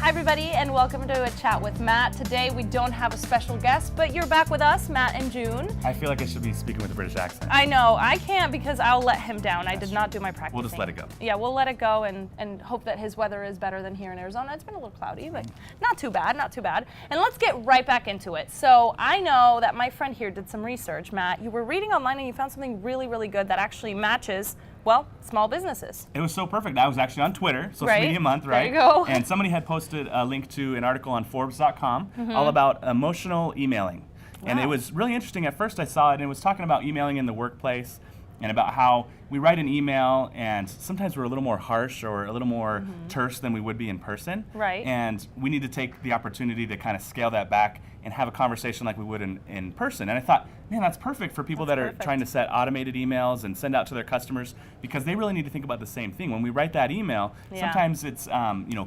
Hi everybody, and welcome to a chat with Matt. Today we don't have a special guest, but you're back with us, Matt and June. I feel like I should be speaking with a British accent. I know, I can't because I'll let him down. I did not do my practicing. We'll just let it go. Yeah, we'll let it go and hope that his weather is better than here in Arizona. It's been a little cloudy, but not too bad, not too bad. And let's get right back into it. So I know that my friend here did some research, Matt. You were reading online and you found something really, really good that actually matches, well, small businesses. It was so perfect. I was actually on Twitter, Social Media Month, right? There you go. And somebody had posted a link to an article on Forbes.com all about emotional emailing. Wow. And it was really interesting. At first I saw it and it was talking about emailing in the workplace and about how we write an email and sometimes we're a little more harsh or a little more terse than we would be in person. Right. And we need to take the opportunity to kind of scale that back and have a conversation like we would in person. And I thought, man, that's perfect for people that are trying to set automated emails and send out to their customers, because they really need to think about the same thing. When we write that email, sometimes it's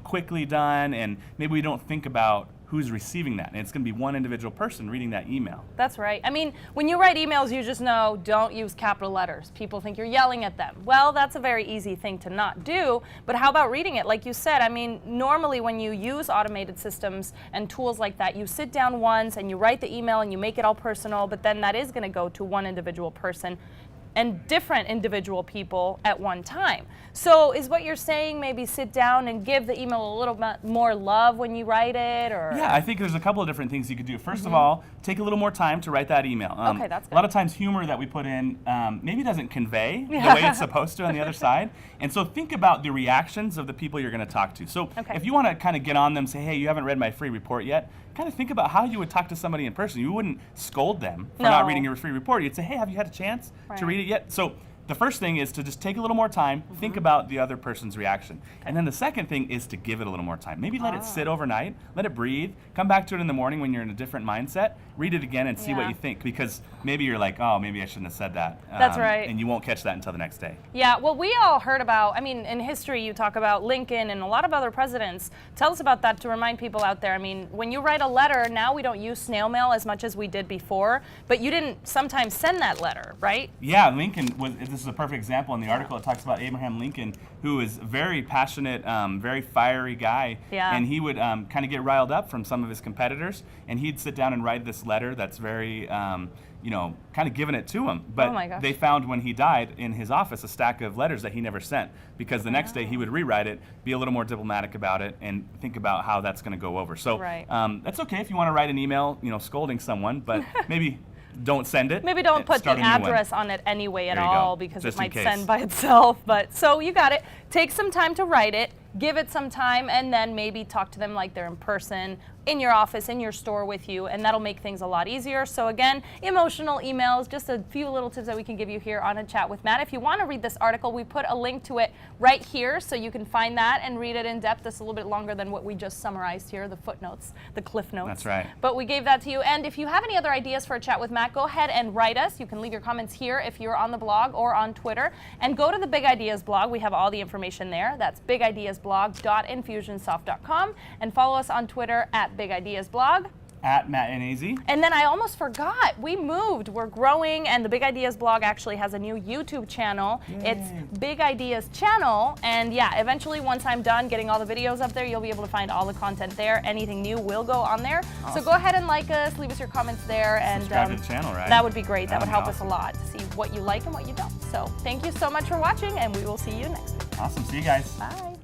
quickly done and maybe we don't think about who's receiving that. And it's going to be one individual person reading that email. That's right. I mean, when you write emails, you just know don't use capital letters. People think you're yelling at them. Well, that's a very easy thing to not do. But how about reading it? Like you said, I mean, normally when you use automated systems and tools like that, you sit down once and you write the email and you make it all personal, but then that is going to go to one individual person and different individual people at one time. So is what you're saying maybe sit down and give the email a little bit more love when you write it? Or yeah, I think there's a couple of different things you could do. First of all, take a little more time to write that email. Okay, that's good. A lot of times humor that we put in maybe doesn't convey the way it's supposed to on the other side. And so think about the reactions of the people you're going to talk to. So if you want to kind of get on them, say, hey, you haven't read my free report yet, kind of think about how you would talk to somebody in person. You wouldn't scold them for not reading your free report. You'd say, hey, have you had a chance to read it yet? So the first thing is to just take a little more time, think about the other person's reaction. And then the second thing is to give it a little more time. Maybe let it sit overnight, let it breathe, come back to it in the morning when you're in a different mindset, read it again and see what you think, because maybe you're like, oh, maybe I shouldn't have said that. That's right. And you won't catch that until the next day. Yeah, well, we all heard about, I mean, in history you talk about Lincoln and a lot of other presidents. Tell us about that to remind people out there. I mean, when you write a letter, now we don't use snail mail as much as we did before, but you didn't sometimes send that letter, right? Yeah, Lincoln was, this is a perfect example in the article. It talks about Abraham Lincoln, who is a very passionate, very fiery guy, and he would kind of get riled up from some of his competitors, and he'd sit down and write this letter that's very, kind of giving it to him. But they found when he died in his office a stack of letters that he never sent, because the next day he would rewrite it, be a little more diplomatic about it, and think about how that's going to go over. So that's okay if you want to write an email, scolding someone, but maybe don't send it. Maybe don't put the address on it anyway at all, because just it might send by itself. But so you got it. Take some time to write it, give it some time, and then maybe talk to them like they're in person, in your office, in your store with you, and that'll make things a lot easier. So again, emotional emails, just a few little tips that we can give you here on A Chat with Matt. If you want to read this article, we put a link to it right here, so you can find that and read it in depth. It's a little bit longer than what we just summarized here, the footnotes, the cliff notes. That's right. But we gave that to you. And if you have any other ideas for A Chat with Matt, go ahead and write us. You can leave your comments here if you're on the blog or on Twitter. And go to the Big Ideas blog. We have all the information there. That's bigideasblog.infusionsoft.com. And follow us on Twitter at Big Ideas Blog. At Matt and AZ. And then I almost forgot, we moved, we're growing, and the Big Ideas blog actually has a new YouTube channel. Yay. It's Big Ideas Channel, and yeah, eventually once I'm done getting all the videos up there, you'll be able to find all the content there. Anything new will go on there. Awesome. So go ahead and like us, leave us your comments there, and subscribe to the channel, right? That would be great. That would help us awesome. a lot to see what you like and what you don't. So thank you so much for watching, and we will see you next week. Awesome. See you guys. Bye.